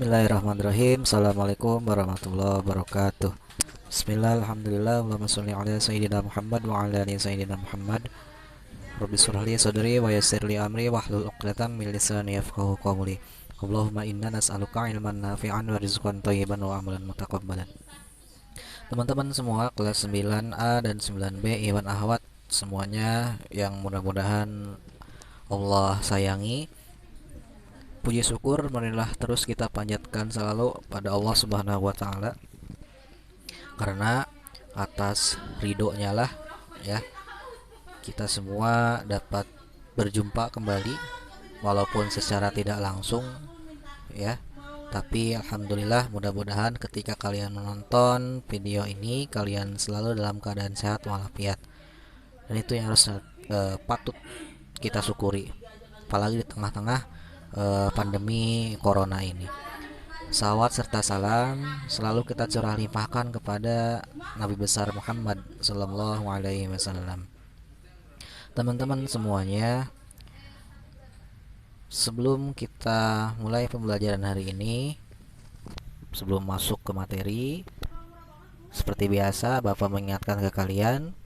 Bismillahirrahmanirrahim. Assalamualaikum warahmatullahi wabarakatuh. Bismillah, alhamdulillah, Allahumma sholli ala sayyidina Muhammad wa ala ali sayyidina Muhammad. Rabbi shrah li sadri wa yassir li amri wahlul 'uqdatam min lisani yafqahu qawli. Allahumma inna nas'aluka ilman nafi'an wa rizqan thayyiban wa amalan mutaqabbalan. Teman-teman semua kelas 9A dan 9B Iwan Ahwat semuanya yang mudah-mudahan Allah sayangi. Puji syukur marilah terus kita panjatkan selalu pada Allah Subhanahu wa taala, karena atas ridhonya lah ya kita semua dapat berjumpa kembali walaupun secara tidak langsung ya. Tapi alhamdulillah, mudah-mudahan ketika kalian menonton video ini kalian selalu dalam keadaan sehat walafiat. Dan itu yang harus patut kita syukuri, apalagi di tengah-tengah pandemi corona ini. Salawat serta salam selalu kita curah limpahkan kepada Nabi besar Muhammad sallallahu alaihi wasallam. Teman-teman semuanya, sebelum kita mulai pembelajaran hari ini, sebelum masuk ke materi, seperti biasa Bapak mengingatkan ke kalian,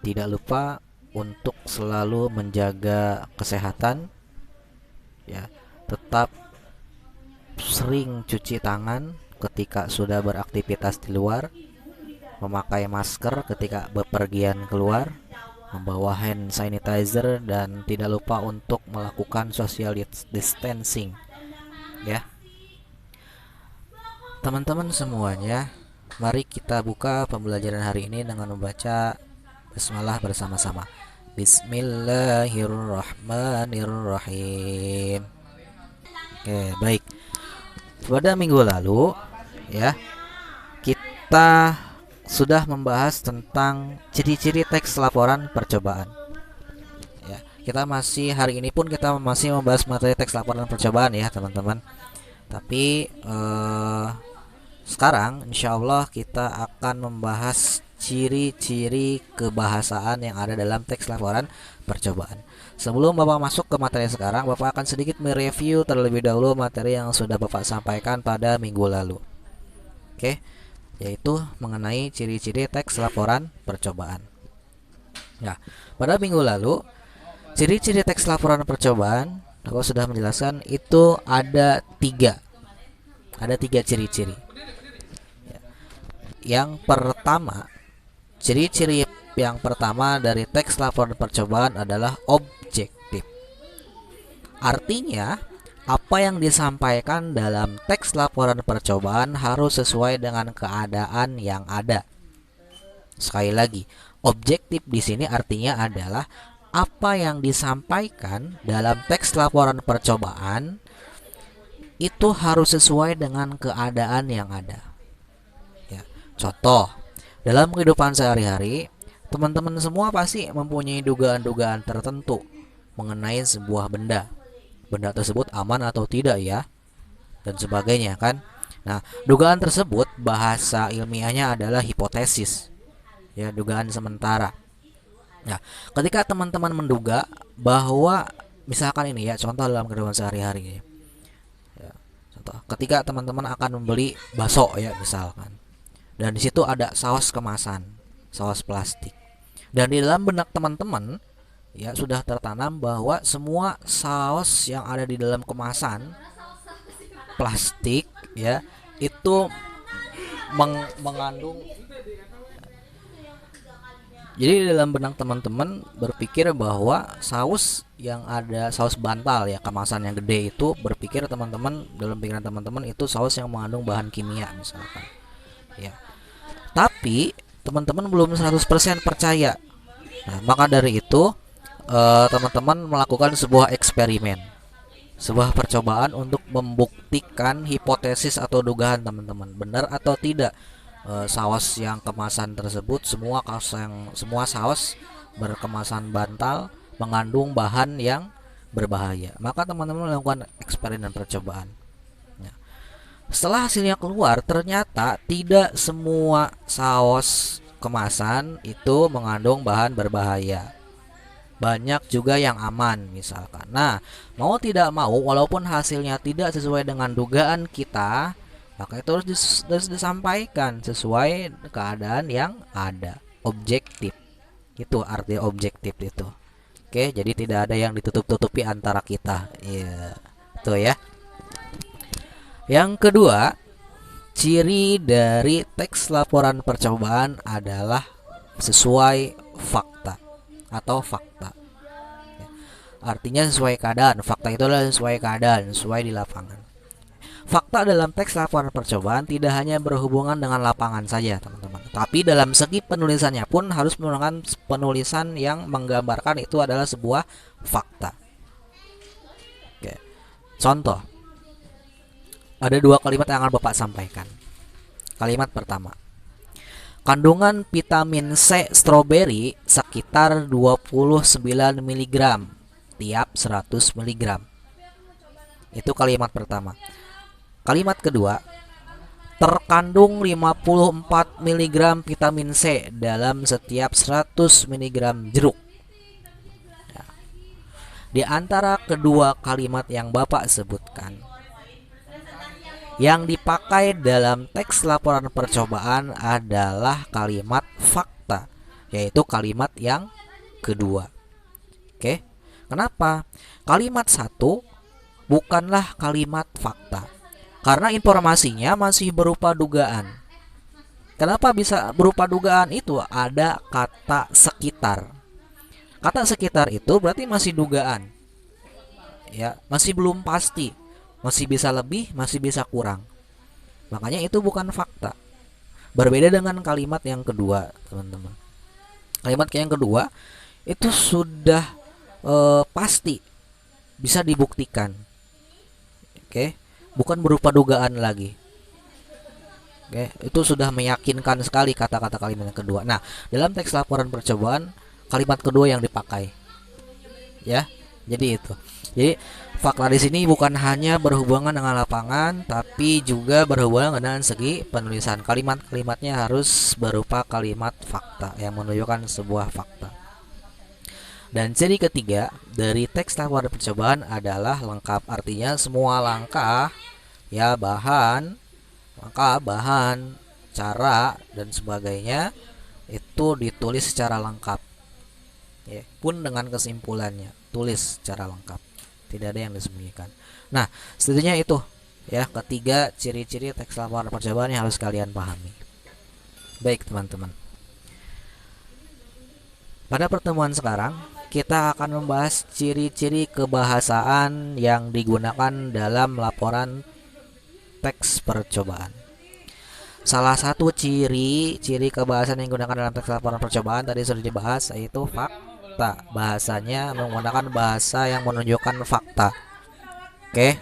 tidak lupa untuk selalu menjaga kesehatan ya. Tetap sering cuci tangan ketika sudah beraktivitas di luar, memakai masker ketika bepergian keluar, membawa hand sanitizer, dan tidak lupa untuk melakukan social distancing ya. Teman-teman semuanya, mari kita buka pembelajaran hari ini dengan membaca basmalah bersama-sama. Bismillahirrahmanirrahim. Oke, baik. Pada minggu lalu ya, kita sudah membahas tentang ciri-ciri teks laporan percobaan. Ya, kita masih hari ini pun kita masih membahas materi teks laporan percobaan ya, teman-teman. Tapi sekarang insyaallah kita akan membahas ciri-ciri kebahasaan yang ada dalam teks laporan percobaan. Sebelum Bapak masuk ke materi sekarang, Bapak akan sedikit mereview terlebih dahulu materi yang sudah Bapak sampaikan pada minggu lalu. Oke, yaitu mengenai ciri-ciri teks laporan percobaan. Nah, pada minggu lalu, ciri-ciri teks laporan percobaan, Bapak sudah menjelaskan itu ada tiga ciri-ciri. Yang pertama, ciri-ciri yang pertama dari teks laporan percobaan adalah objektif. Artinya, apa yang disampaikan dalam teks laporan percobaan harus sesuai dengan keadaan yang ada. Sekali lagi, objektif di sini artinya adalah apa yang disampaikan dalam teks laporan percobaan itu harus sesuai dengan keadaan yang ada. Ya, contoh, dalam kehidupan sehari-hari, teman-teman semua pasti mempunyai dugaan-dugaan tertentu mengenai sebuah benda. Benda tersebut aman atau tidak ya, dan sebagainya kan. Nah, dugaan tersebut bahasa ilmiahnya adalah hipotesis. Ya, dugaan sementara. Nah, ketika teman-teman menduga bahwa misalkan ini ya, contoh dalam kehidupan sehari-hari ya. Contoh, ketika teman-teman akan membeli bakso ya misalkan. Dan di situ ada saus kemasan, saus plastik. Dan di dalam benak teman-teman ya sudah tertanam bahwa semua saus yang ada di dalam kemasan plastik ya itu mengandung. Jadi di dalam benak teman-teman berpikir bahwa saus yang ada, saus bantal ya, kemasan yang gede itu, berpikir teman-teman, dalam pikiran teman-teman itu saus yang mengandung bahan kimia misalkan. Ya. Tapi teman-teman belum 100% percaya. Nah, maka dari itu teman-teman melakukan sebuah eksperimen, sebuah percobaan untuk membuktikan hipotesis atau dugaan teman-teman benar atau tidak saus yang kemasan tersebut, semua saus berkemasan bantal mengandung bahan yang berbahaya. Maka teman-teman melakukan eksperimen percobaan. Setelah hasilnya keluar, ternyata tidak semua saus kemasan itu mengandung bahan berbahaya. banyak juga yang aman misalkan. Nah, mau tidak mau walaupun hasilnya tidak sesuai dengan dugaan kita, maka itu harus disampaikan sesuai keadaan yang ada, objektif. Itu arti objektif itu. Oke, jadi tidak ada yang ditutup-tutupi antara kita. Iya, itu ya. Yang kedua, ciri dari teks laporan percobaan adalah sesuai fakta atau fakta. Artinya sesuai keadaan. Fakta itu adalah sesuai keadaan, sesuai di lapangan. Fakta dalam teks laporan percobaan tidak hanya berhubungan dengan lapangan saja, teman-teman. Tapi dalam segi penulisannya pun harus menggunakan penulisan yang menggambarkan itu adalah sebuah fakta. Oke. Contoh. Ada dua kalimat yang akan Bapak sampaikan. Kalimat pertama. Kandungan vitamin C stroberi sekitar 29 mg tiap 100 mg. Itu kalimat pertama. Kalimat kedua, terkandung 54 mg vitamin C dalam setiap 100 mg jeruk. Nah, di antara kedua kalimat yang Bapak sebutkan, yang dipakai dalam teks laporan percobaan adalah kalimat fakta, yaitu kalimat yang kedua. Oke, kenapa? Kalimat satu bukanlah kalimat fakta. Karena informasinya masih berupa dugaan. Kenapa bisa berupa dugaan? Itu ada kata sekitar. Kata sekitar itu berarti masih dugaan. Ya, masih belum pasti. Masih bisa lebih, masih bisa kurang. Makanya itu bukan fakta. Berbeda dengan kalimat yang kedua, teman-teman. Kalimat yang kedua itu sudah pasti bisa dibuktikan. Oke. Bukan berupa dugaan lagi. Oke, itu sudah meyakinkan sekali kata-kata kalimat yang kedua. Nah, dalam teks laporan percobaan kalimat kedua yang dipakai. Ya. Jadi itu. Jadi fakta di sini bukan hanya berhubungan dengan lapangan, tapi juga berhubungan dengan segi penulisan. Kalimat-kalimatnya harus berupa kalimat fakta yang menunjukkan sebuah fakta. Dan ciri ketiga dari teks laporan percobaan adalah lengkap. Artinya semua langkah, ya bahan, cara dan sebagainya itu ditulis secara lengkap. Ya, pun dengan kesimpulannya, tulis secara lengkap. Tidak ada yang disembunyikan. Nah, setidaknya itu ya ketiga ciri-ciri teks laporan percobaan yang harus kalian pahami. Baik, teman-teman. Pada pertemuan sekarang kita akan membahas ciri-ciri kebahasaan yang digunakan dalam laporan teks percobaan. Salah satu ciri kebahasaan yang digunakan dalam teks laporan percobaan tadi sudah dibahas, yaitu fakta. Bahasanya menggunakan bahasa yang menunjukkan fakta. Oke.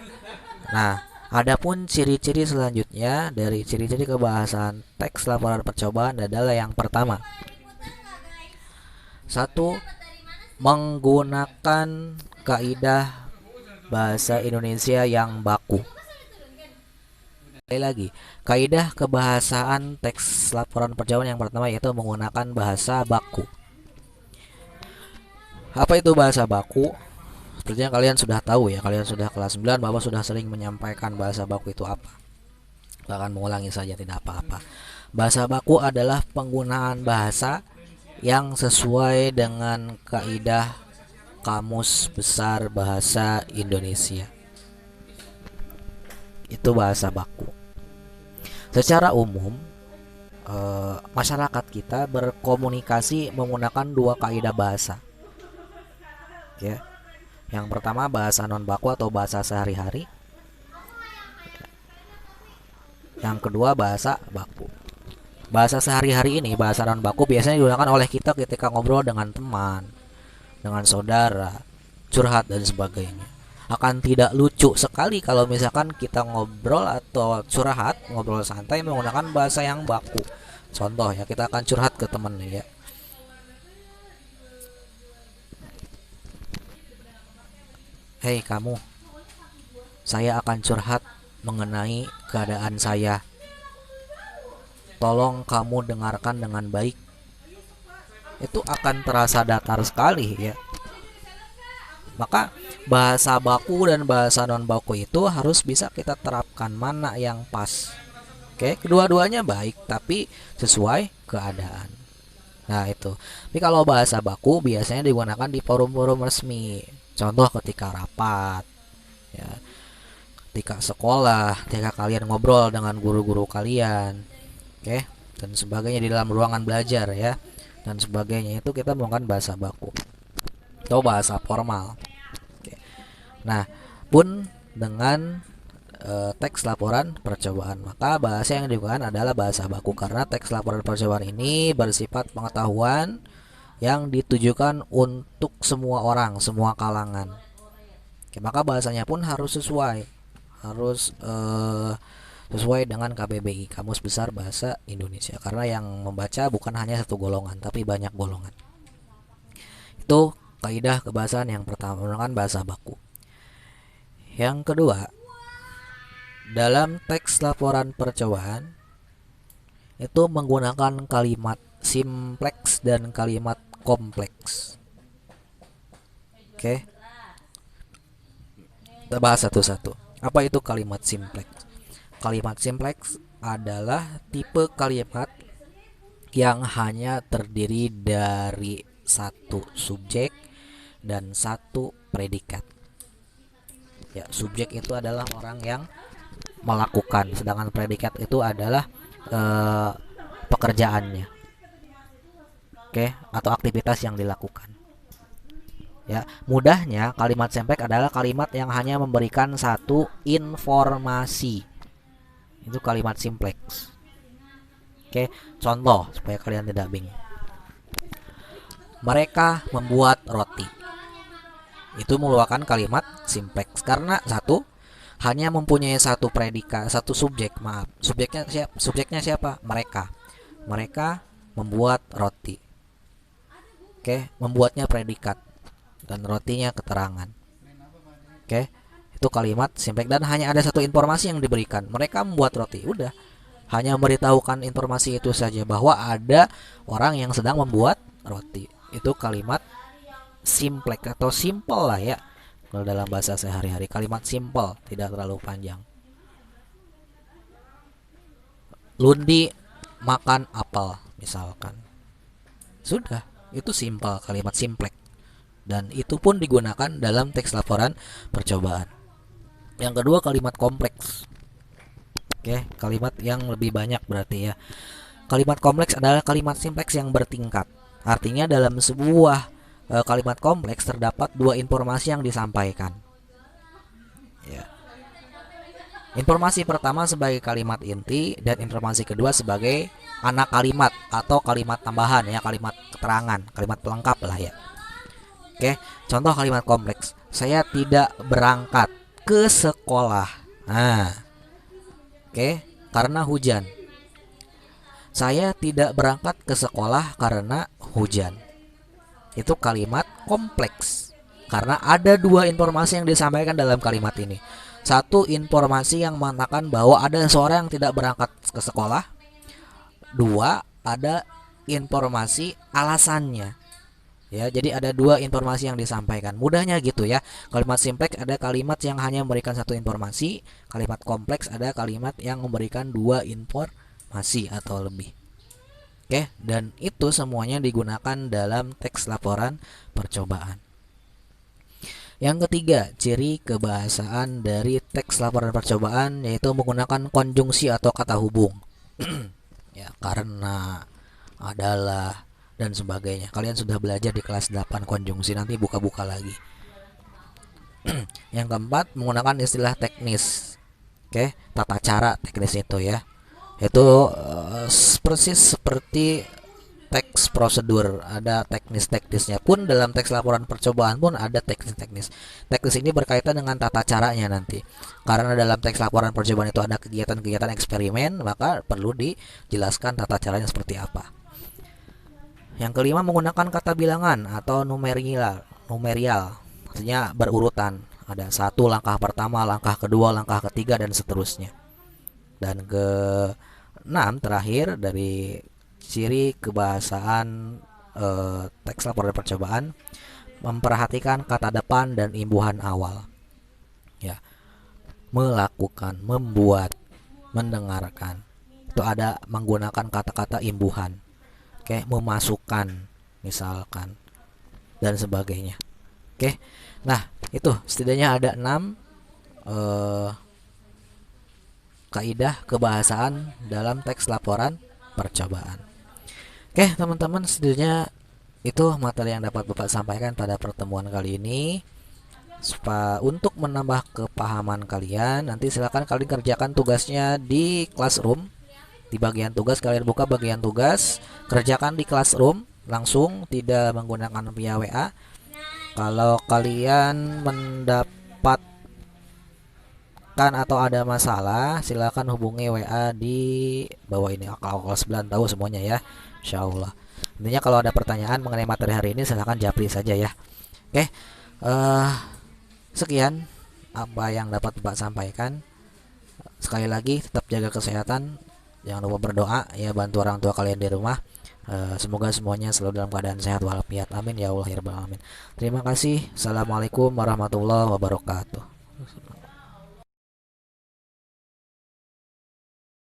Nah, adapun ciri-ciri selanjutnya dari ciri-ciri kebahasaan teks laporan percobaan adalah yang pertama. 1. Menggunakan kaidah bahasa Indonesia yang baku. Sekali lagi, kaidah kebahasaan teks laporan percobaan yang pertama yaitu menggunakan bahasa baku. Apa itu bahasa baku? Sepertinya kalian sudah tahu ya, kalian sudah kelas 9, Bapak sudah sering menyampaikan bahasa baku itu apa. Bahkan mengulangi saja tidak apa-apa. Bahasa baku adalah penggunaan bahasa yang sesuai dengan kaidah Kamus Besar Bahasa Indonesia. Itu bahasa baku. Secara umum, masyarakat kita berkomunikasi menggunakan dua kaidah bahasa. Ya. Yang pertama bahasa non baku atau bahasa sehari-hari. Yang kedua bahasa baku. Bahasa sehari-hari ini, bahasa non baku biasanya digunakan oleh kita ketika ngobrol dengan teman, dengan saudara, curhat dan sebagainya. Akan tidak lucu sekali kalau misalkan kita ngobrol atau curhat, ngobrol santai menggunakan bahasa yang baku. Contoh ya, kita akan curhat ke teman ya. Hei kamu, saya akan curhat mengenai keadaan saya. Tolong kamu dengarkan dengan baik. Itu akan terasa datar sekali ya. Maka bahasa baku dan bahasa non baku itu harus bisa kita terapkan mana yang pas. Oke, kedua-duanya baik tapi sesuai keadaan. Nah, itu. Tapi kalau bahasa baku biasanya digunakan di forum-forum resmi. Contoh ketika rapat, ya, ketika sekolah, ketika kalian ngobrol dengan guru-guru kalian, oke, dan sebagainya di dalam ruangan belajar ya, dan sebagainya itu kita menggunakan bahasa baku atau bahasa formal. Oke. Nah, pun dengan teks laporan percobaan, maka bahasa yang digunakan adalah bahasa baku karena teks laporan percobaan ini bersifat pengetahuan yang ditujukan untuk semua orang, semua kalangan. Oke, maka bahasanya pun harus sesuai dengan KBBI, Kamus Besar Bahasa Indonesia, karena yang membaca bukan hanya satu golongan tapi banyak golongan. Itu kaidah kebahasaan yang pertama, menggunakan bahasa baku. Yang kedua, dalam teks laporan percobaan itu menggunakan kalimat simpleks dan kalimat kompleks. Oke, kita bahas satu-satu. Apa itu kalimat simpleks? Kalimat simpleks adalah tipe kalimat yang hanya terdiri dari satu subjek dan satu predikat. Ya, subjek itu adalah orang yang melakukan, sedangkan predikat itu adalah pekerjaannya, oke, atau aktivitas yang dilakukan. Ya, mudahnya kalimat simpleks adalah kalimat yang hanya memberikan satu informasi. Itu kalimat simpleks. Oke, contoh supaya kalian tidak bingung. Mereka membuat roti. Itu merupakan kalimat simpleks karena satu, hanya mempunyai satu predikat, satu subjek, maaf. Subjeknya siapa? Mereka. Mereka membuat roti. Oke, membuatnya predikat dan rotinya keterangan. Oke, itu kalimat simpleks dan hanya ada satu informasi yang diberikan. Mereka membuat roti. Udah. Hanya memberitahukan informasi itu saja bahwa ada orang yang sedang membuat roti. Itu kalimat simpleks atau simple lah ya. Kalau dalam bahasa sehari-hari kalimat simple, tidak terlalu panjang. Lundi makan apel misalkan. Sudah, itu simple, kalimat simpleks. Dan itu pun digunakan dalam teks laporan percobaan. Yang kedua kalimat kompleks. Oke, kalimat yang lebih banyak berarti ya. Kalimat kompleks adalah kalimat simpleks yang bertingkat. Artinya dalam sebuah kalimat kompleks terdapat dua informasi yang disampaikan. Ya. Informasi pertama sebagai kalimat inti dan informasi kedua sebagai anak kalimat atau kalimat tambahan ya, kalimat keterangan, kalimat pelengkap lah ya. Oke, contoh kalimat kompleks. Saya tidak berangkat ke sekolah. Nah, oke, karena hujan. Saya tidak berangkat ke sekolah karena hujan. Itu kalimat kompleks karena ada dua informasi yang disampaikan dalam kalimat ini. Satu, informasi yang mengatakan bahwa ada seorang yang tidak berangkat ke sekolah. Dua, ada informasi alasannya. Ya, jadi ada dua informasi yang disampaikan. Mudahnya gitu ya. Kalimat simpleks ada kalimat yang hanya memberikan satu informasi. Kalimat kompleks ada kalimat yang memberikan dua informasi atau lebih. Oke, dan itu semuanya digunakan dalam teks laporan percobaan. Yang ketiga, ciri kebahasaan dari teks laporan percobaan yaitu menggunakan konjungsi atau kata hubung. Ya, karena, adalah, dan sebagainya. Kalian sudah belajar di kelas 8 konjungsi, nanti buka-buka lagi. Yang keempat, menggunakan istilah teknis. Oke, tata cara teknis itu ya. Itu persis seperti teks prosedur, ada teknis-teknisnya. Pun dalam teks laporan percobaan pun ada teknis-teknis. Teknis ini berkaitan dengan tata caranya nanti. Karena dalam teks laporan percobaan itu ada kegiatan-kegiatan eksperimen, maka perlu dijelaskan tata caranya seperti apa. Yang kelima, menggunakan kata bilangan atau numerial, artinya berurutan. Ada satu, langkah pertama, langkah kedua, langkah ketiga, dan seterusnya. Dan ke-6 terakhir dari ciri kebahasaan teks laporan percobaan, memperhatikan kata depan dan imbuhan awal. Ya, melakukan, membuat, mendengarkan. Itu ada menggunakan kata-kata imbuhan. Oke, memasukkan misalkan dan sebagainya. Oke. Nah, itu setidaknya ada 6 kaidah kebahasaan dalam teks laporan percobaan. Oke, teman-teman, setidaknya itu materi yang dapat Bapak sampaikan pada pertemuan kali ini. Untuk menambah kepahaman kalian, nanti silakan kalian kerjakan tugasnya di classroom. Di bagian tugas kalian buka bagian tugas, kerjakan di classroom langsung, tidak menggunakan via WA. Kalau kalian mendapatkan atau ada masalah, silakan hubungi WA di bawah ini. Kalau kelas 9 tahu semuanya ya, insya Allah. Intinya kalau ada pertanyaan mengenai materi hari ini, silakan japri saja ya. Oke, sekian apa yang dapat Bapak sampaikan. Sekali lagi tetap jaga kesehatan, jangan lupa berdoa ya, bantu orang tua kalian di rumah. Semoga semuanya selalu dalam keadaan sehat walafiat. Amin ya Allah ya rabbal alamin. Terima kasih. Assalamualaikum warahmatullahi wabarakatuh.